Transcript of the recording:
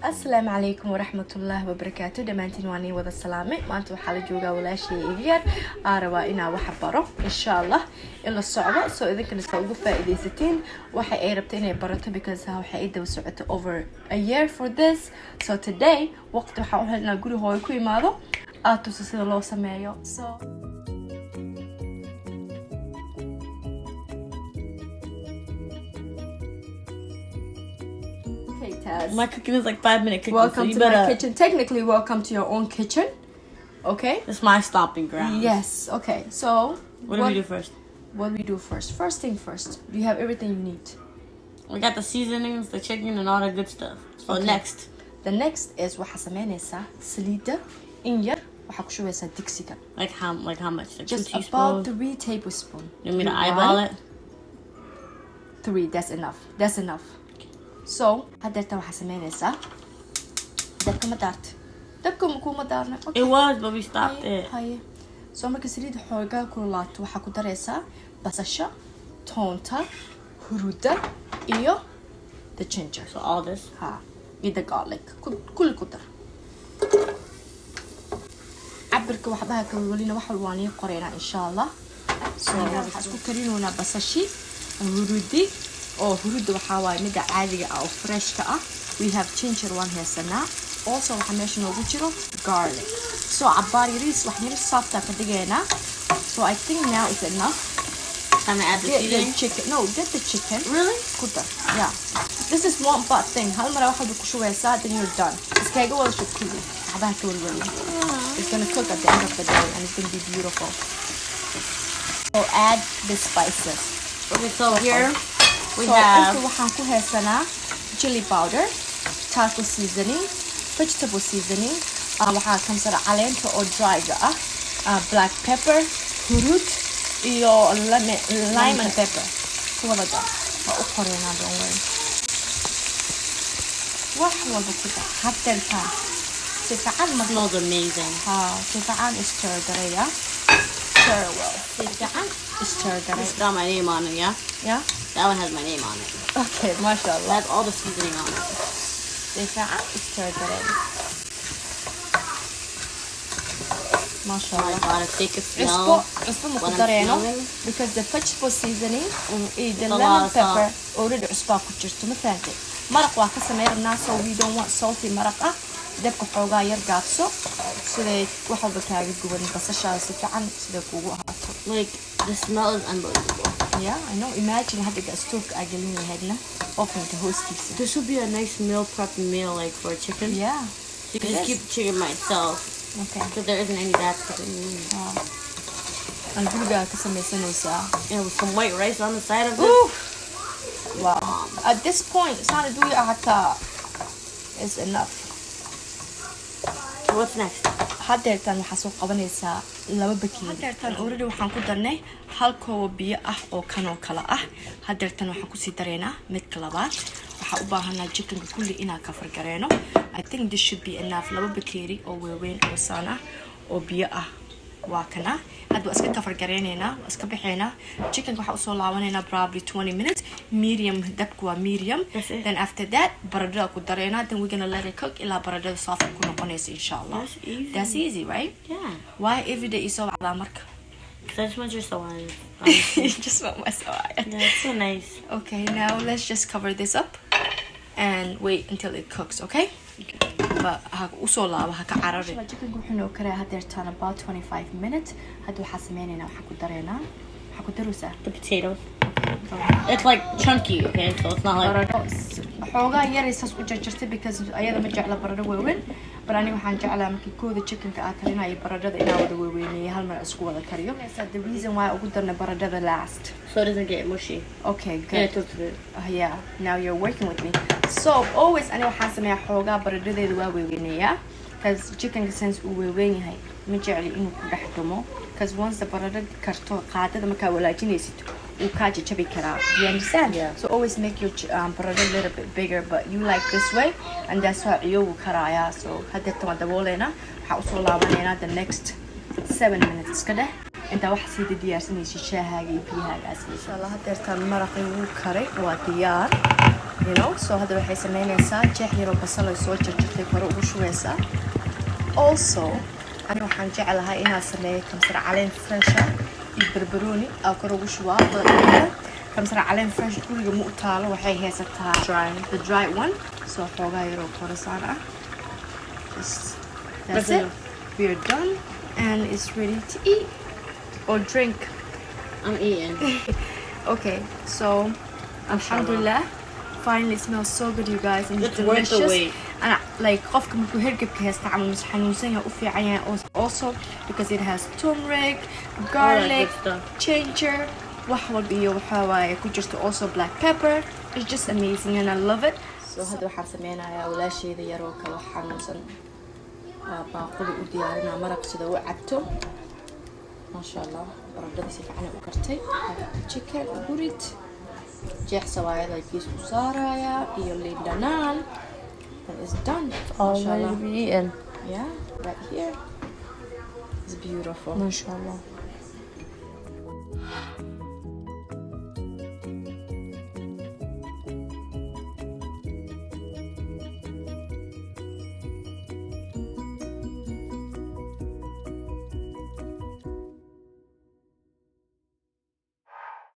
السلام عليكم ورحمة الله وبركاته. دمانتين واني وذا السلامة ما أنتوا حال جوجا ولا شيء غير أروا إنا وحبره إن شاء الله إلا الصعبة سو إذا كنا سووا فائدة ستين وحي ربطيني برته because هاو حيدا وسعته over a year for this so today وقت وحاولنا نقول هو كوي ماذا أتوسس الله سمايو so My cooking is like 5-minute cooking. Welcome so to my kitchen. Technically, welcome to your own kitchen. Okay? It's my stomping ground. Yes. Okay. So, What do we do first? What do we do first? First thing first. You have everything you need. We got the seasonings, the chicken, and all that good stuff. So Okay. next. The next is وحسمينيسا سليدة إنير وحكشويسا ديكسيكا. Like how much? Like Just 2 about teaspoons? 3 tablespoons. You mean to eyeball it? 3. That's enough. That's enough. So هدرت وحسمينيسا. دبك ما دارت. دبك مكو ما دارنا. It was, but we stopped it. هاي. So مركز سليد حوجا كلات وحكو دريسا بسشة تونتا هرودا إيو the ginger. So all this. ها. with the garlic. كل قدر. عبرك وحبها كولينا وحلوانية قرينا إن شاء الله. So حسكو كرينونا بسشي هرودي أو هرود وحواي مدة عادية أو fresh كأ. We have ginger one here سنة. Also وحماش نوجيرو garlic. So عباري ريس وحنير صافتا كدينا. So I think now is enough. Time to add the seasoning? Chicken. No, get the chicken. Really? Kuta. Yeah. This is one part thing. هالمرة واحد بكشوية ساعة then you're done. It's كايجو ولا شو كذي. عباها كول really. It's gonna cook at the end of the day and it's gonna be beautiful. So add the spices. Okay, so here we So have. إنتوا وحنكو هاي سنة chili powder, taco seasoning, vegetable seasoning. وحنا كم سنة علينته أو dry black pepper, هرود. Iyo lime and pepper. Kuwada da. Ma u qorina don't worry. Wax walba ku dar. Habteltaan. Si fiican ma Smells amazing. ha, si fiican stir garaya. Stir well. Si fiican stir garaya. It's got my name on it, yeah? Yeah? That one has my name on it. Okay, It mashallah. has all the seasoning on it. Si fiican stir garaya. Oh my Mashallah. god, if they could smell. عصبة what I'm مقدرينه smelling. because the vegetable seasoning the a lot lemon of pepper already عصبة كجرت ما فهمتي مرق waa ka sameeynaa so we don't want salty maraq ah dabka xoogaa yar gaabso siday wax walba kaaga guban basasha si fiican sida kuugu ahaato Like, the smell is unbelievable. yeah I know imagine hadda stove aa gelin lahaydna openka hoostiisa This would be a nice meal prep meal, like for chicken. yeah You can just keep the chicken by itself. okay Because there isn't any that chicken. aan gurigaa ka samaysanaysaa And with some white rice on the side of it. Ooh. Wow. At this point, sana duya hata is enough. So what's next? Hadeertan waxaa soo qabanaysaa 2 bakeeri. Hadeertan already waxaan ku darnay hal koob biyo ah oo kanoo kala ah. Hadeertan waxaan ku sii dareynaa midka labaad. Waxaa u baahanaa chickenka kulli inaan ka fargareeno. I think this should be enough 2 bakeeri oo weeweyn oo sana oo biyo ah. waa kana hadda waa iska kafar gareyneynaa waa iska bixeynaa chickenka waxaa usoo laabaneynaa probably 20 minutes medium dabku waa medium then after that baradhada ku dareynaa then we're gonna let it cook ilaa baradhada soft ku noqonaysa insha Allah that's easy right Yeah. why every day isoo wacdaa marka Because I just want your salad. you just want my salad Yeah, it's so nice. okay now let's just cover this up and wait until it cooks okay usoo laabo ha ka cararin chickenku wuxuu noo karaa hadeertaan about 25 minutes hadda waxaa sameynaynaa waxaa ku dareynaa waxaa ku daruusaa The potatoes. It's like chunky, okay? So it's not like. baradho xoogaa yaraysaas u jarjartay because ayada ma jecla baradho waaweyn but aniga waxaan jeclaa markii kooda chickenka aa karinayo baradhada inaa wada waaweyneeyo hal mar isku wada kariyo the reason why ugu darna baradhada last So it doesn't get mushy. okay Yeah, good it looks good. yeah now you're working with me so always aniga waxaan sameeyaa xoogaa baradhadeeda waa waaweyneeyaa because chickenka since uu waaweyn yahay ma jecli inuu ku dhex dhumo because once the baradho karto qaadada markaa walaajinaysid uu kaa jajabi karaa do you understand Yeah. so always make your baradho a little bit bigger but you like this way and that's how ciyoogu karaayaa so hadeerta waan dabooleynaa waxaa usoo laabaneynaa the next 7 minutes iska dheh intaa waxa sii diyaarsanaysa shaahaaga iyo biyahaaga asmaysa Allah hadeertaan maraqii wuu karay waa diyaar you know. So hadda waxay sameynaysaa jeex yaroo basal ay soo jarjartay kore ugu shubeysaa. Also aniga waxaan jeclahay inaan sameeyo kamsar caleen fresh ah iyo barbarooni aan kore ugu shubaa badalka. kamsar caleen fresh guriga ma u taalo, waxay haysataa the dry one. So xoogaa yaroo korasaan ah. That's it. We're done and it's ready to eat or drink. I'm eating. Okay, so alhamdulillah, finally it smells so good, you guys, and it's It's worth the delicious. wait. And like qofka markuu hergebka haysta camal mas xanuunsan yahay u fiican yahay also because it has turmeric, garlic, good stuff. ginger, wax walba iyo waxaa waaye ku jirto also black pepper. It's just amazing and I love it. So hadda waxaan sameynayaa walaashayda yaroo kale xanuunsan baaquli u diyaarinaa maraq sida u cabto. ما شاء الله بردنا سيفعنا وكرتي chicken burrit jeex sawaayada kiis u saaraya iyo liin dhanaan and it's done. All ready to be eaten. Yeah, right here. It's beautiful. MashaAllah.